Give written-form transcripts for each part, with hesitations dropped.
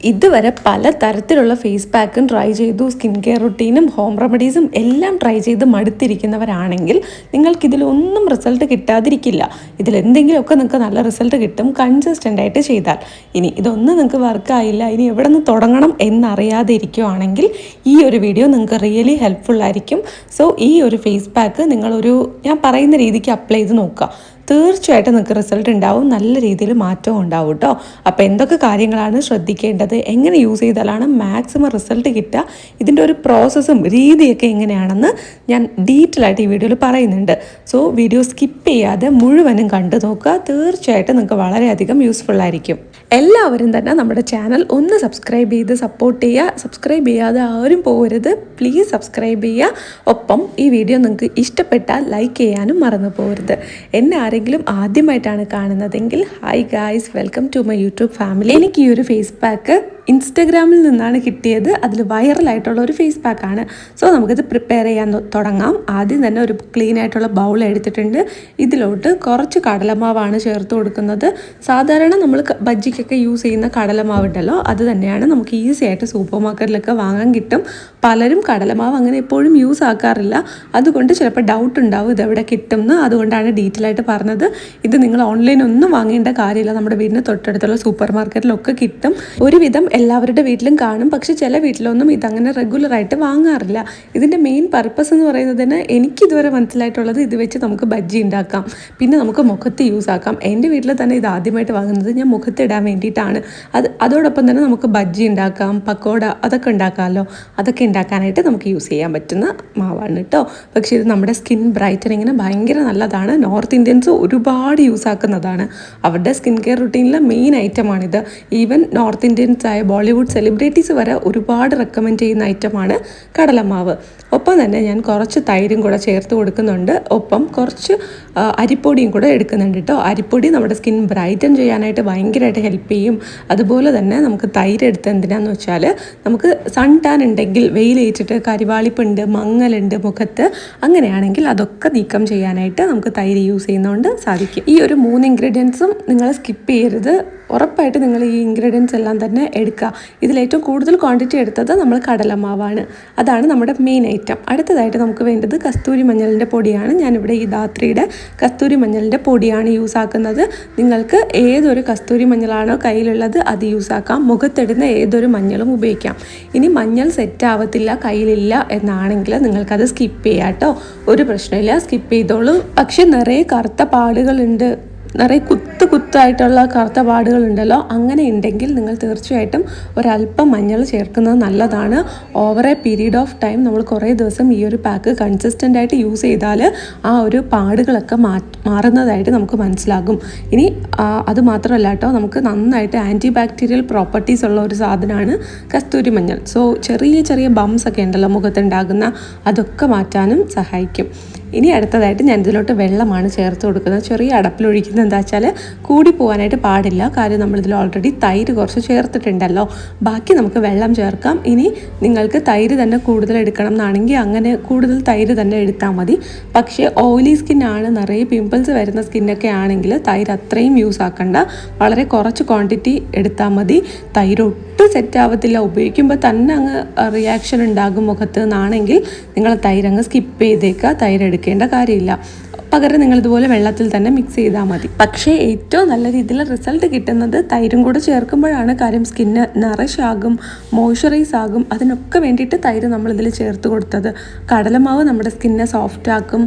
ഇതുവരെ പല തരത്തിലുള്ള ഫേസ് പാക്കും ട്രൈ ചെയ്തു, സ്കിൻ കെയർ റുട്ടീനും ഹോം റെമഡീസും എല്ലാം ട്രൈ ചെയ്ത് മടുത്തിരിക്കുന്നവരാണെങ്കിൽ നിങ്ങൾക്കിതിലൊന്നും റിസൾട്ട് കിട്ടാതിരിക്കില്ല. ഇതിലെന്തെങ്കിലുമൊക്കെ നിങ്ങൾക്ക് നല്ല റിസൾട്ട് കിട്ടും കൺസിസ്റ്റൻ്റ് ആയിട്ട് ചെയ്താൽ. ഇനി ഇതൊന്നും നിങ്ങൾക്ക് വർക്കായില്ല, ഇനി എവിടെ നിന്ന് തുടങ്ങണം എന്നറിയാതെ ഇരിക്കുവാണെങ്കിൽ ഈ ഒരു വീഡിയോ നിങ്ങൾക്ക് റിയലി ഹെൽപ്ഫുൾ ആയിരിക്കും. സോ ഈ ഒരു ഫേസ് പാക്ക് നിങ്ങളൊരു ഞാൻ പറയുന്ന രീതിക്ക് അപ്ലൈ ചെയ്ത് നോക്കുക. തീർച്ചയായിട്ടും നിങ്ങൾക്ക് റിസൾട്ട് ഉണ്ടാവും, നല്ല രീതിയിൽ മാറ്റവും ഉണ്ടാവും കേട്ടോ. അപ്പോൾ എന്തൊക്കെ കാര്യങ്ങളാണ് ശ്രദ്ധിക്കേണ്ടത്, എങ്ങനെ യൂസ് ചെയ്താലാണ് മാക്സിമം റിസൾട്ട് കിട്ടുക, ഇതിൻ്റെ ഒരു പ്രോസസ്സും രീതിയൊക്കെ എങ്ങനെയാണെന്ന് ഞാൻ ഡീറ്റെയിൽ ആയിട്ട് ഈ വീഡിയോയിൽ പറയുന്നുണ്ട്. സോ വീഡിയോ സ്കിപ്പ് ചെയ്യാതെ മുഴുവനും കണ്ടു നോക്കുക. തീർച്ചയായിട്ടും നിങ്ങൾക്ക് വളരെയധികം യൂസ്ഫുൾ ആയിരിക്കും. എല്ലാവരും തന്നെ നമ്മുടെ ചാനൽ ഒന്ന് സബ്സ്ക്രൈബ് ചെയ്ത് സപ്പോർട്ട് ചെയ്യുക. സബ്സ്ക്രൈബ് ചെയ്യാതെ ആരും പോകരുത്, പ്ലീസ് സബ്സ്ക്രൈബ് ചെയ്യുക. ഒപ്പം ഈ വീഡിയോ നിങ്ങൾക്ക് ഇഷ്ടപ്പെട്ടാൽ ലൈക്ക് ചെയ്യാനും മറന്നു പോകരുത്. എന്നെ ആരെങ്കിലും ആദ്യമായിട്ടാണ് കാണുന്നതെങ്കിൽ hi guys, welcome to my YouTube family. എനിക്ക് ഈ ഒരു ഫേസ് പാക്ക് ഇൻസ്റ്റഗ്രാമിൽ നിന്നാണ് കിട്ടിയത്. അതിൽ വൈറലായിട്ടുള്ള ഒരു ഫേസ് പാക്കാണ്. സോ നമുക്കിത് പ്രിപ്പയർ ചെയ്യാൻ തുടങ്ങാം. ആദ്യം തന്നെ ഒരു ക്ലീൻ ആയിട്ടുള്ള ബൗൾ എടുത്തിട്ടുണ്ട്. ഇതിലോട്ട് കുറച്ച് കടലമാവാണ് ചേർത്ത് കൊടുക്കുന്നത്. സാധാരണ നമ്മൾ ബജ്ജിക്കൊക്കെ യൂസ് ചെയ്യുന്ന കടലമാവ് ഉണ്ടല്ലോ, അത് തന്നെയാണ്. നമുക്ക് ഈസി ആയിട്ട് സൂപ്പർ മാർക്കറ്റിലൊക്കെ വാങ്ങാൻ കിട്ടും. പലരും കടലമാവ് അങ്ങനെ എപ്പോഴും യൂസ് ആക്കാറില്ല. അതുകൊണ്ട് ചിലപ്പോൾ ഡൗട്ട് ഉണ്ടാവും ഇതെവിടെ കിട്ടും എന്ന്. അതുകൊണ്ടാണ് ഡീറ്റെയിൽ ആയിട്ട് പറഞ്ഞത്. ഇത് നിങ്ങൾ ഓൺലൈൻ ഒന്നും വാങ്ങേണ്ട കാര്യമില്ല, നമ്മുടെ വീടിന് തൊട്ടടുത്തുള്ള സൂപ്പർ മാർക്കറ്റിലൊക്കെ കിട്ടും. ഒരുവിധം എല്ലാവരുടെ വീട്ടിലും കാണും. പക്ഷെ ചില വീട്ടിലൊന്നും ഇതങ്ങനെ റെഗുലറായിട്ട് വാങ്ങാറില്ല. ഇതിൻ്റെ മെയിൻ പർപ്പസ് എന്ന് പറയുന്നതിന് എനിക്കിതുവരെ മനസ്സിലായിട്ടുള്ളത്, ഇത് വെച്ച് നമുക്ക് ബജ്ജി ഉണ്ടാക്കാം, പിന്നെ നമുക്ക് മുഖത്ത് യൂസ് ആക്കാം. എൻ്റെ വീട്ടിൽ തന്നെ ഇത് ആദ്യമായിട്ട് വാങ്ങുന്നത് ഞാൻ മുഖത്ത് ഇടാൻ വേണ്ടിയിട്ടാണ്. അതോടൊപ്പം തന്നെ നമുക്ക് ബജ്ജി ഉണ്ടാക്കാം, പക്കോട അതൊക്കെ ഉണ്ടാക്കാമല്ലോ. അതൊക്കെ ഉണ്ടാക്കാനായിട്ട് നമുക്ക് യൂസ് ചെയ്യാൻ പറ്റുന്ന മാവാണ് കേട്ടോ. പക്ഷേ ഇത് നമ്മുടെ സ്കിൻ ബ്രൈറ്റനിങ്ങിന് ഭയങ്കര നല്ലതാണ്. നോർത്ത് ഇന്ത്യൻസ് ഒരുപാട് യൂസ് ആക്കുന്നതാണ്. അവരുടെ സ്കിൻ കെയർ റുട്ടീനിലെ മെയിൻ ഐറ്റമാണിത്. ഈവൻ നോർത്ത് ഇന്ത്യൻസ് ആയ ബോളിവുഡ് സെലിബ്രിറ്റീസ് വരെ ഒരുപാട് റെക്കമെൻഡ് ചെയ്യുന്ന ഐറ്റമാണ് കടലമാവ്. ഒപ്പം തന്നെ ഞാൻ കുറച്ച് തൈരും കൂടെ ചേർത്ത് കൊടുക്കുന്നുണ്ട്. ഒപ്പം കുറച്ച് അരിപ്പൊടിയും കൂടെ എടുക്കുന്നുണ്ട് കേട്ടോ. അരിപ്പൊടി നമ്മുടെ സ്കിൻ ബ്രൈറ്റൻ ചെയ്യാനായിട്ട് ഭയങ്കരമായിട്ട് ഹെൽപ്പ് ചെയ്യും. അതുപോലെ തന്നെ നമുക്ക് തൈര് എടുത്ത് എന്തിനാന്ന് വെച്ചാൽ, നമുക്ക് സൺ ടാൻ ഉണ്ടെങ്കിൽ, വെയിലേറ്റിട്ട് കരിവാളിപ്പുണ്ട്, മങ്ങലുണ്ട് മുഖത്ത്, അങ്ങനെയാണെങ്കിൽ അതൊക്കെ നീക്കം ചെയ്യാനായിട്ട് നമുക്ക് തൈര് യൂസ് ചെയ്യുന്നതുകൊണ്ട് സാധിക്കും. ഈ ഒരു 3 ഇൻഗ്രീഡിയൻസും നിങ്ങൾ സ്കിപ്പ് ചെയ്യരുത്. ഉറപ്പായിട്ട് നിങ്ങൾ ഈ ഇൻഗ്രീഡിയൻസ് എല്ലാം തന്നെ എടുക്കുക. ഇതിലേറ്റവും കൂടുതൽ ക്വാണ്ടിറ്റി എടുത്തത് നമ്മൾ കടലമാവാണ്. അതാണ് നമ്മുടെ മെയിൻ ഐറ്റം. അടുത്തതായിട്ട് നമുക്ക് വേണ്ടത് കസ്തൂരി മഞ്ഞളിൻ്റെ പൊടിയാണ്. ഞാനിവിടെ ഈ ധാത്രിയുടെ കസ്തൂരി മഞ്ഞളിൻ്റെ പൊടിയാണ് യൂസ് ആക്കുന്നത്. നിങ്ങൾക്ക് ഏതൊരു കസ്തൂരി മഞ്ഞളാണോ കയ്യിലുള്ളത് അത് യൂസ് ആക്കാം. മുഖത്തിടുന്ന ഏതൊരു മഞ്ഞളും ഉപയോഗിക്കാം. ഇനി മഞ്ഞൾ സെറ്റ് ആവത്തില്ല, കയ്യിലില്ല എന്നാണെങ്കിൽ നിങ്ങൾക്കത് സ്കിപ്പ് ചെയ്യാം കേട്ടോ. ഒരു പ്രശ്നമില്ല, സ്കിപ്പ് ചെയ്തോളൂ. പക്ഷെ നിറയെ കറുത്ത പാടുകളുണ്ട്, നിറയെ കുത്തായിട്ടുള്ള കറുത്ത പാടുകളുണ്ടല്ലോ, അങ്ങനെ ഉണ്ടെങ്കിൽ നിങ്ങൾ തീർച്ചയായിട്ടും ഒരല്പം മഞ്ഞൾ ചേർക്കുന്നത് നല്ലതാണ്. Over A period of time നമ്മൾ കുറേ ദിവസം ഈ ഒരു പാക്ക് കൺസിസ്റ്റൻ്റ് ആയിട്ട് യൂസ് ചെയ്താൽ ആ ഒരു പാടുകളൊക്കെ മാറുന്നതായിട്ട് നമുക്ക് മനസ്സിലാകും. ഇനി അത് മാത്രമല്ല കേട്ടോ, നമുക്ക് നന്നായിട്ട് ആൻറ്റി ബാക്ടീരിയൽ പ്രോപ്പർട്ടീസ് ഉള്ള ഒരു സാധനമാണ് കസ്തൂരി മഞ്ഞൾ. സോ ചെറിയ ചെറിയ ബംസ് ഒക്കെ ഉണ്ടല്ലോ മുഖത്തുണ്ടാകുന്ന, അതൊക്കെ മാറ്റാനും സഹായിക്കും. ഇനി അടുത്തതായിട്ട് ഞാൻ ഇതിലോട്ട് വെള്ളമാണ് ചേർത്ത് കൊടുക്കുന്നത്. ചെറിയ അടപ്പിലൊഴിക്കുന്നത് എന്താ വെച്ചാൽ കൂടി പോകാനായിട്ട് പാടില്ല. കാര്യം നമ്മളിതിൽ ഓൾറെഡി തൈര് കുറച്ച് ചേർത്തിട്ടുണ്ടല്ലോ. ബാക്കി നമുക്ക് വെള്ളം ചേർക്കാം. ഇനി നിങ്ങൾക്ക് തൈര് തന്നെ കൂടുതൽ എടുക്കണം എന്നാണെങ്കിൽ അങ്ങനെ കൂടുതൽ തൈര് തന്നെ എടുത്താൽ മതി. പക്ഷേ ഓയിലി സ്കിന്നാണ്, നിറയെ പിമ്പിൾസ് വരുന്ന സ്കിന്നൊക്കെ ആണെങ്കിൽ തൈര് അത്രയും യൂസ് ആക്കണ്ട, വളരെ കുറച്ച് ക്വാണ്ടിറ്റി എടുത്താൽ മതി. തൈര് ഒട്ടും സെറ്റ് ആവത്തില്ല, ഉപയോഗിക്കുമ്പോൾ തന്നെ അങ്ങ് റിയാക്ഷൻ ഉണ്ടാകും മുഖത്ത് എന്നാണെങ്കിൽ നിങ്ങൾ തൈരങ്ങ് സ്കിപ്പ് ചെയ്തേക്കുക. തൈര് എടുക്കേണ്ട കാര്യമില്ല. പകരം നിങ്ങൾ ഇതുപോലെ വെള്ളത്തിൽ തന്നെ മിക്സ് ചെയ്താൽ മതി. പക്ഷേ ഏറ്റവും നല്ല രീതിയിൽ റിസൾട്ട് കിട്ടുന്നത് തൈരും കൂടെ ചേർക്കുമ്പോഴാണ്. കാര്യം സ്കിന്ന് നറിഷ് ആകും, മോയ്സ്ചറൈസ് ആകും. അതിനൊക്കെ വേണ്ടിയിട്ട് തൈര് നമ്മളിതിൽ ചേർത്ത് കൊടുത്തത്. കടലമാവ് നമ്മുടെ സ്കിന്നെ സോഫ്റ്റ് ആക്കും.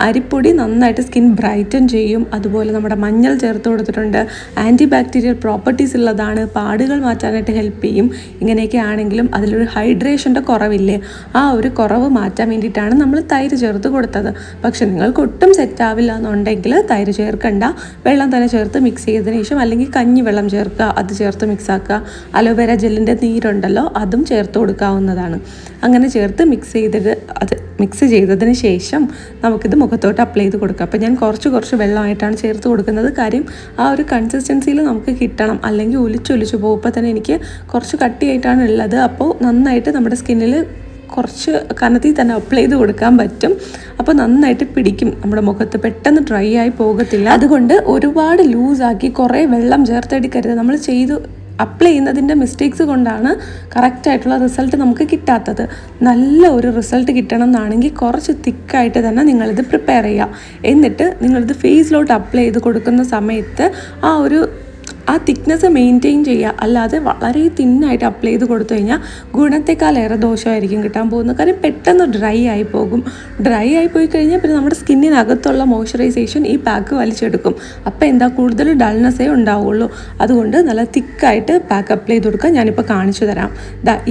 അരിപ്പൊടി നന്നായിട്ട് സ്കിൻ ബ്രൈറ്റൻ ചെയ്യും. അതുപോലെ നമ്മുടെ മഞ്ഞൾ ചേർത്ത് കൊടുത്തിട്ടുണ്ട്, ആൻറ്റി ബാക്ടീരിയൽ പ്രോപ്പർട്ടീസ് ഉള്ളതാണ്, പാടുകൾ മാറ്റാനായിട്ട് ഹെൽപ്പ് ചെയ്യും. ഇങ്ങനെയൊക്കെ ആണെങ്കിലും അതിലൊരു ഹൈഡ്രേഷൻ്റെ കുറവില്ലേ, ആ ഒരു കുറവ് മാറ്റാൻ വേണ്ടിയിട്ടാണ് നമ്മൾ തൈര് ചേർത്ത് കൊടുത്തത്. പക്ഷെ നിങ്ങൾക്ക് ഒട്ടും സെറ്റ് ആവില്ല എന്നുണ്ടെങ്കിൽ തൈര് ചേർക്കണ്ട, വെള്ളം തന്നെ ചേർത്ത് മിക്സ് ചെയ്തതിന് ശേഷം, അല്ലെങ്കിൽ കഞ്ഞി വെള്ളം ചേർക്കുക, അത് ചേർത്ത് മിക്സ് ആക്കുക. അലോവേര ജെല്ലിൻ്റെ നീരുണ്ടല്ലോ, അതും ചേർത്ത് കൊടുക്കാവുന്നതാണ്. അങ്ങനെ ചേർത്ത് മിക്സ് ചെയ്തതിന് ശേഷം നമുക്കിത് മുഖത്തോട്ട് അപ്ലൈ ചെയ്ത് കൊടുക്കുക. അപ്പോൾ ഞാൻ കുറച്ച് വെള്ളമായിട്ടാണ് ചേർത്ത് കൊടുക്കുന്നത്. കാര്യം ആ ഒരു കൺസിസ്റ്റൻസിയിൽ നമുക്ക് കിട്ടണം, അല്ലെങ്കിൽ ഒലിച്ചൊലിച്ച് പോകും. ഇപ്പോൾ തന്നെ എനിക്ക് കുറച്ച് കട്ടിയായിട്ടാണ് ഉള്ളത്. അപ്പോൾ നന്നായിട്ട് നമ്മുടെ സ്കിന്നിൽ കുറച്ച് കനത്തിൽ തന്നെ അപ്ലൈ ചെയ്ത് കൊടുക്കാൻ പറ്റും. അപ്പോൾ നന്നായിട്ട് പിടിക്കും നമ്മുടെ മുഖത്ത്, പെട്ടെന്ന് ഡ്രൈ ആയി പോകത്തില്ല. അതുകൊണ്ട് ഒരുപാട് ലൂസാക്കി കുറേ വെള്ളം ചേർത്തെടുക്കരുത്. നമ്മൾ അപ്ലൈ ചെയ്യുന്നതിൻ്റെ മിസ്റ്റേക്സ് കൊണ്ടാണ് കറക്റ്റായിട്ടുള്ള റിസൾട്ട് നമുക്ക് കിട്ടാത്തത്. നല്ല ഒരു റിസൾട്ട് കിട്ടണം എന്നാണെങ്കിൽ കുറച്ച് തിക്കായിട്ട് തന്നെ നിങ്ങളിത് പ്രിപ്പയർ ചെയ്യുക. എന്നിട്ട് നിങ്ങളിത് ഫേസിലോട്ട് അപ്ലൈ ചെയ്ത് കൊടുക്കുന്ന സമയത്ത് ആ തിക്നെസ് മെയിൻറ്റെയിൻ ചെയ്യുക. അല്ലാതെ വളരെ തിന്നായിട്ട് അപ്ലൈ ചെയ്ത് കൊടുത്തു കഴിഞ്ഞാൽ ഗുണത്തെക്കാളേറെ ദോഷമായിരിക്കും കിട്ടാൻ പോകുന്നത്. കാര്യം പെട്ടെന്ന് ഡ്രൈ ആയി പോകും. ഡ്രൈ ആയി പോയി കഴിഞ്ഞാൽ പിന്നെ നമ്മുടെ സ്കിന്നിനകത്തുള്ള മോയ്സ്ചറൈസേഷൻ ഈ പാക്ക് വലിച്ചെടുക്കും. അപ്പോൾ കൂടുതൽ ഡൾനെസ്സേ ഉണ്ടാവുള്ളൂ. അതുകൊണ്ട് നല്ല തിക്കായിട്ട് പാക്ക് അപ്ലൈ ചെയ്ത് കൊടുക്കുക. ഞാനിപ്പോൾ കാണിച്ചു തരാം.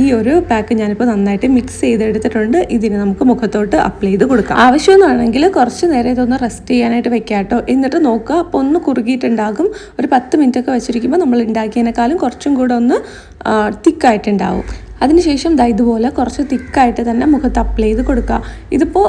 ഈ ഒരു പാക്ക് ഞാനിപ്പോൾ നന്നായിട്ട് മിക്സ് ചെയ്തെടുത്തിട്ടുണ്ട്. ഇതിന് നമുക്ക് മുഖത്തോട്ട് അപ്ലൈ ചെയ്ത് കൊടുക്കാം. ആവശ്യമെന്നാണെങ്കിൽ കുറച്ച് നേരം ഇതൊന്ന് റെസ്റ്റ് ചെയ്യാനായിട്ട് വെക്കാം കേട്ടോ. എന്നിട്ട് നോക്കുക, അപ്പോൾ ഒന്ന് കുറുകിയിട്ടുണ്ടാകും. ഒരു 10 മിനിറ്റൊക്കെ വെച്ചിരിക്കുമ്പോൾ നമ്മൾ ഉണ്ടാക്കിയതിനേക്കാളും കുറച്ചും കൂടെ ഒന്ന് തിക്കായിട്ടുണ്ടാവും. അതിനുശേഷം ഇതുപോലെ കുറച്ച് തിക്കായിട്ട് തന്നെ മുഖത്ത് അപ്ലൈ ചെയ്ത് കൊടുക്കുക. ഇതിപ്പോൾ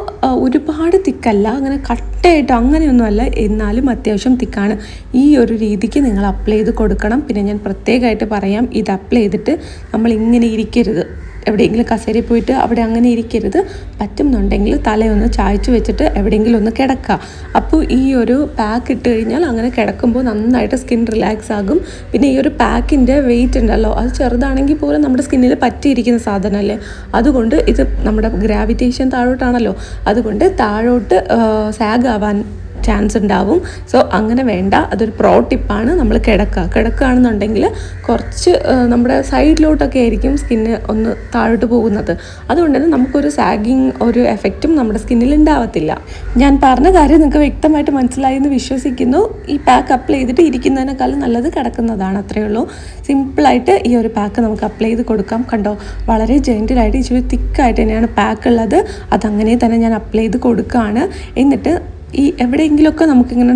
ഒരുപാട് തിക്കല്ല, അങ്ങനെ കട്ടയായിട്ട് അങ്ങനെയൊന്നുമല്ല, എന്നാലും അത്യാവശ്യം തിക്കാണ്. ഈ ഒരു രീതിക്ക് നിങ്ങൾ അപ്ലൈ ചെയ്ത് കൊടുക്കണം. പിന്നെ ഞാൻ പ്രത്യേകമായിട്ട് പറയാം, ഇത് അപ്ലൈ ചെയ്തിട്ട് നമ്മൾ ഇങ്ങനെ ഇരിക്കരുത്. എവിടെയെങ്കിലും കസേരയിൽ പോയിട്ട് അവിടെ അങ്ങനെ ഇരിക്കരുത്. പറ്റുന്നുണ്ടെങ്കിൽ തലയൊന്ന് ചായച്ച് വെച്ചിട്ട് എവിടെയെങ്കിലും ഒന്ന് കിടക്കുക. അപ്പോൾ ഈ ഒരു പാക്ക് ഇട്ട് കഴിഞ്ഞാൽ അങ്ങനെ കിടക്കുമ്പോൾ നന്നായിട്ട് സ്കിൻ റിലാക്സ് ആകും. പിന്നെ ഈ ഒരു പാക്കിൻ്റെ വെയിറ്റ് ഉണ്ടല്ലോ, അത് ചെറുതാണെങ്കിൽ പോലും നമ്മുടെ സ്കിന്നിൽ പറ്റിയിരിക്കുന്ന സാധനമല്ലേ. അതുകൊണ്ട് ഇത് നമ്മുടെ ഗ്രാവിറ്റേഷൻ താഴോട്ടാണല്ലോ, അതുകൊണ്ട് താഴോട്ട് സാഗ് ആവാൻ ചാൻസ് ഉണ്ടാവും. സോ അങ്ങനെ വേണ്ട. അതൊരു പ്രോ ടിപ്പാണ്. നമ്മൾ കിടക്കുകയാണെന്നുണ്ടെങ്കിൽ കുറച്ച് നമ്മുടെ സൈഡിലോട്ടൊക്കെ ആയിരിക്കും സ്കിന്ന് ഒന്ന് താഴോട്ട് പോകുന്നത്. അതുകൊണ്ട് തന്നെ നമുക്കൊരു സാഗിങ് ഒരു എഫക്റ്റും നമ്മുടെ സ്കിന്നിൽ ഉണ്ടാവത്തില്ല. ഞാൻ പറഞ്ഞ കാര്യം നിങ്ങൾക്ക് വ്യക്തമായിട്ട് മനസ്സിലായി എന്ന് വിശ്വസിക്കുന്നു. ഈ പാക്ക് അപ്ലൈ ചെയ്തിട്ട് ഇരിക്കുന്നതിനേക്കാളും നല്ലത് കിടക്കുന്നതാണ്. അത്രയേ ഉള്ളൂ. സിമ്പിളായിട്ട് ഈ ഒരു പാക്ക് നമുക്ക് അപ്ലൈ ചെയ്ത് കൊടുക്കാം. കണ്ടോ, വളരെ ജെൻറ്റിലായിട്ട് ഇച്ചിരി തിക്കായിട്ട് തന്നെയാണ് പാക്ക് ഉള്ളത്. അതങ്ങനെ തന്നെ ഞാൻ അപ്ലൈ ചെയ്ത് കൊടുക്കുകയാണ്. എന്നിട്ട് ഈ എവിടെയെങ്കിലുമൊക്കെ നമുക്കിങ്ങനെ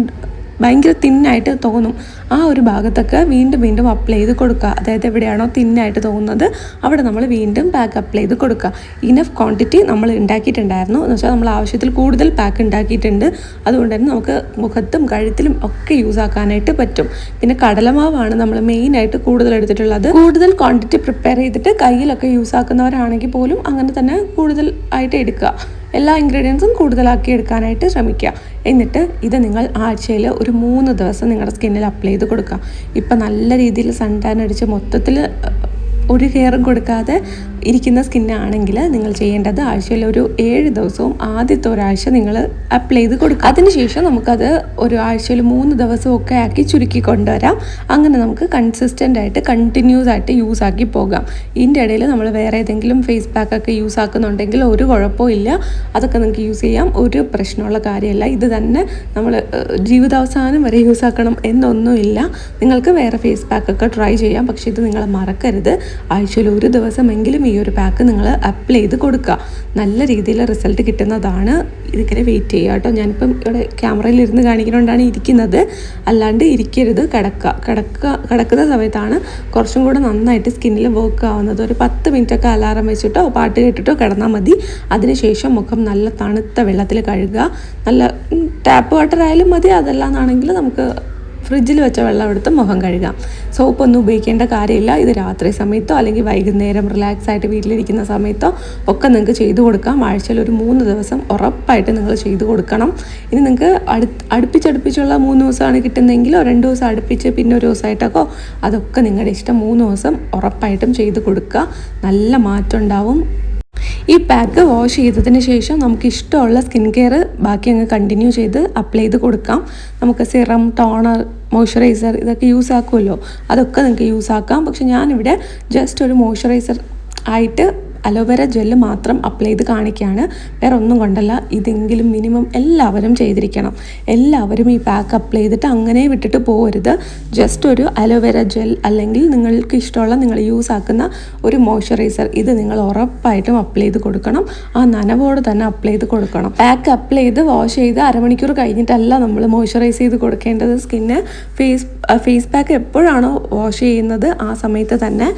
ഭയങ്കര തിന്നായിട്ട് തോന്നും, ആ ഒരു ഭാഗത്തൊക്കെ വീണ്ടും അപ്ലൈ ചെയ്ത് കൊടുക്കുക. അതായത് എവിടെയാണോ തിന്നായിട്ട് തോന്നുന്നത് അവിടെ നമ്മൾ വീണ്ടും പാക്ക് അപ്ലൈ ചെയ്ത് കൊടുക്കുക. ഇനഫ് ക്വാണ്ടിറ്റി നമ്മൾ ഉണ്ടാക്കിയിട്ടുണ്ടായിരുന്നു എന്ന് വെച്ചാൽ നമ്മൾ ആവശ്യത്തിൽ കൂടുതൽ പാക്ക് ഉണ്ടാക്കിയിട്ടുണ്ട്. അതുകൊണ്ട് തന്നെ നമുക്ക് മുഖത്തും കഴുത്തിലും ഒക്കെ യൂസ് ആക്കാനായിട്ട് പറ്റും. പിന്നെ കടലമാവാണ് നമ്മൾ മെയിനായിട്ട് കൂടുതൽ എടുത്തിട്ടുള്ളത്. കൂടുതൽ ക്വാണ്ടിറ്റി പ്രിപ്പയർ ചെയ്തിട്ട് കയ്യിലൊക്കെ യൂസ് ആക്കുന്നവരാണെങ്കിൽ പോലും അങ്ങനെ തന്നെ കൂടുതൽ ആയിട്ട് എടുക്കുക. എല്ലാ ഇൻഗ്രീഡിയൻസും കൂടുതലാക്കി എടുക്കാനായിട്ട് ശ്രമിക്കുക. എന്നിട്ട് ഇത് നിങ്ങൾ ആഴ്ചയിൽ ഒരു 3 ദിവസം നിങ്ങളുടെ സ്കിന്നിൽ അപ്ലൈ ചെയ്ത് കൊടുക്കുക. ഇപ്പം നല്ല രീതിയിൽ സൺ ടാൻ അടിച്ച് മൊത്തത്തിൽ ഒരു കെയറും കൊടുക്കാതെ ഇരിക്കുന്ന സ്കിന്നാണെങ്കിൽ നിങ്ങൾ ചെയ്യേണ്ടത് ആഴ്ചയിൽ ഒരു 7 ദിവസവും ആദ്യത്തെ ഒരാഴ്ച നിങ്ങൾ അപ്ലൈ ചെയ്ത് കൊടുക്കുക. അതിനുശേഷം നമുക്കത് ഒരു ആഴ്ചയിൽ 3 ദിവസമൊക്കെ ആക്കി ചുരുക്കി കൊണ്ടുവരാം. അങ്ങനെ നമുക്ക് കൺസിസ്റ്റൻ്റ് ആയിട്ട് കണ്ടിന്യൂസ് ആയിട്ട് യൂസ് ആക്കി പോകാം. ഇതിൻ്റെ ഇടയിൽ നമ്മൾ വേറെ ഏതെങ്കിലും ഫേസ് പാക്കൊക്കെ യൂസ് ആക്കുന്നുണ്ടെങ്കിൽ ഒരു കുഴപ്പമില്ല, അതൊക്കെ നിങ്ങൾക്ക് യൂസ് ചെയ്യാം. ഒരു പ്രശ്നമുള്ള കാര്യമല്ല. ഇത് തന്നെ നമ്മൾ ജീവിതാവസാനം വരെ യൂസ് ആക്കണം എന്നൊന്നുമില്ല. നിങ്ങൾക്ക് വേറെ ഫേസ് പാക്കൊക്കെ ട്രൈ ചെയ്യാം. പക്ഷേ ഇത് നിങ്ങൾ മറക്കരുത്, ആഴ്ചയിൽ ഒരു ദിവസമെങ്കിലും ഈ ഒരു പാക്ക് നിങ്ങൾ അപ്ലൈ ചെയ്ത് കൊടുക്കുക. നല്ല രീതിയിൽ റിസൾട്ട് കിട്ടുന്നതാണ്. ഇതിങ്ങനെ വെയിറ്റ് ചെയ്യുക കേട്ടോ. ഞാനിപ്പം ഇവിടെ ക്യാമറയിൽ ഇരുന്ന് കാണിക്കുന്നതുകൊണ്ടാണ് ഇരിക്കുന്നത്, അല്ലാണ്ട് ഇരിക്കരുത്. കിടക്കുന്ന സമയത്താണ് കുറച്ചും കൂടെ നന്നായിട്ട് സ്കിന്നിൽ വർക്ക് ആവുന്നത്. ഒരു 10 മിനിറ്റൊക്കെ അലാറം വെച്ചിട്ടോ പാട്ട് കേട്ടിട്ടോ കിടന്നാൽ മതി. അതിനുശേഷം മുഖം നല്ല തണുത്ത വെള്ളത്തിൽ കഴുകുക. നല്ല ടാപ്പ് വാട്ടർ ആയാലും മതി, അതല്ലാന്നാണെങ്കിൽ നമുക്ക് ഫ്രിഡ്ജിൽ വെച്ച വെള്ളം എടുത്ത് മുഖം കഴുകാം. സോപ്പൊന്നും ഉപയോഗിക്കേണ്ട കാര്യമില്ല. ഇത് രാത്രി സമയത്തോ അല്ലെങ്കിൽ വൈകുന്നേരം റിലാക്സ് ആയിട്ട് വീട്ടിലിരിക്കുന്ന സമയത്തോ ഒക്കെ നിങ്ങൾക്ക് ചെയ്തു കൊടുക്കാം. ആഴ്ചയിൽ ഒരു 3 ദിവസം ഉറപ്പായിട്ട് നിങ്ങൾ ചെയ്തു കൊടുക്കണം. ഇനി നിങ്ങൾക്ക് അടുപ്പിച്ചുള്ള 3 ദിവസമാണ് കിട്ടുന്നതെങ്കിലോ 2 ദിവസം അടുപ്പിച്ച് പിന്നെ ഒരു ദിവസമായിട്ടൊക്കെ അതൊക്കെ നിങ്ങളുടെ ഇഷ്ടം. 3 ദിവസം ഉറപ്പായിട്ടും ചെയ്ത് കൊടുക്കുക. നല്ല മാറ്റം ഉണ്ടാവും. ഈ പാക്ക് വാഷ് ചെയ്തതിന് ശേഷം നമുക്ക് ഇഷ്ടമുള്ള സ്കിൻ കെയർ ബാക്കി അങ്ങ് കണ്ടിന്യൂ ചെയ്ത് അപ്ലൈ ചെയ്ത് കൊടുക്കാം. നമുക്ക് സിറം, ടോണർ, മോയ്സ്ചറൈസർ ഇതൊക്കെ യൂസ് ആക്കുമല്ലോ, അതൊക്കെ നിങ്ങൾക്ക് യൂസ് ആക്കാം. പക്ഷെ ഞാനിവിടെ ജസ്റ്റ് ഒരു മോയ്സ്ചറൈസർ ആയിട്ട് അലോവേര ജെല്ല് മാത്രം അപ്ലൈ ചെയ്ത് കാണിക്കുകയാണ്. വേറെ ഒന്നും കൊണ്ടല്ല. ഇതെങ്കിലും മിനിമം എല്ലാവരും ചെയ്തിരിക്കണം. എല്ലാവരും ഈ പാക്ക് അപ്ലൈ ചെയ്തിട്ട് അങ്ങനെ വിട്ടിട്ട് പോകരുത്. ജസ്റ്റ് ഒരു അലോവേര ജെൽ അല്ലെങ്കിൽ നിങ്ങൾക്ക് ഇഷ്ടമുള്ള നിങ്ങൾ യൂസ് ആക്കുന്ന ഒരു മോയ്സ്ചറൈസർ ഇത് നിങ്ങൾ ഉറപ്പായിട്ടും അപ്ലൈ ചെയ്ത് കൊടുക്കണം. ആ നനവോട് തന്നെ അപ്ലൈ ചെയ്ത് കൊടുക്കണം. പാക്ക് അപ്ലൈ ചെയ്ത് വാഷ് ചെയ്ത് അരമണിക്കൂർ കഴിഞ്ഞിട്ടല്ല നമ്മൾ മോയ്സ്ചറൈസ് ചെയ്ത് കൊടുക്കേണ്ടത് സ്കിന്ന്. ഫേസ് പാക്ക് എപ്പോഴാണോ വാഷ് ചെയ്യുന്നത് ആ സമയത്ത് തന്നെ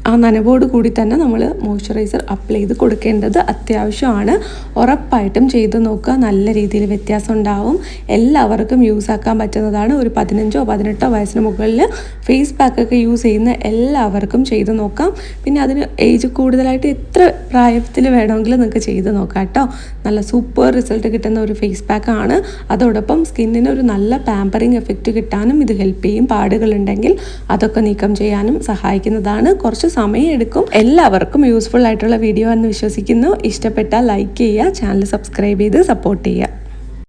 ആ നനവോട് കൂടി തന്നെ നമ്മൾ മോയ്സ്ചറൈസർ അപ്ലൈ ചെയ്ത് കൊടുക്കേണ്ടത് അത്യാവശ്യമാണ്. ഉറപ്പായിട്ടും ചെയ്ത് നോക്കുക, നല്ല രീതിയിൽ വ്യത്യാസം ഉണ്ടാവും. എല്ലാവർക്കും യൂസ് ആക്കാൻ പറ്റുന്നതാണ്. ഒരു 15ഓ 18ഓ വയസ്സിന് മുകളിൽ ഫേസ് പാക്കൊക്കെ യൂസ് ചെയ്യുന്ന എല്ലാവർക്കും ചെയ്ത് നോക്കാം. പിന്നെ അതിന് ഏജ് കൂടുതലായിട്ട് എത്ര പ്രായത്തിൽ വേണമെങ്കിലും നിങ്ങൾക്ക് ചെയ്ത് നോക്കാം കേട്ടോ. നല്ല സൂപ്പർ റിസൾട്ട് കിട്ടുന്ന ഒരു ഫേസ് പാക്കാണ്. അതോടൊപ്പം സ്കിന്നിന് ഒരു നല്ല പാമ്പറിങ് എഫക്റ്റ് കിട്ടാനും ഇത് ഹെൽപ്പ് ചെയ്യും. പാടുകളുണ്ടെങ്കിൽ അതൊക്കെ നീക്കം ചെയ്യാനും സഹായിക്കുന്നതാണ്. കുറച്ച് സമയം എടുക്കും. എല്ലാവർക്കും യൂസ്ഫുൾ ആയിട്ടുള്ള വീഡിയോ എന്ന് വിശ്വസിക്കുന്നു. ഇഷ്ടപ്പെട്ടാൽ ലൈക്ക് ചെയ്യുക, ചാനൽ സബ്സ്ക്രൈബ് ചെയ്ത് സപ്പോർട്ട് ചെയ്യുക.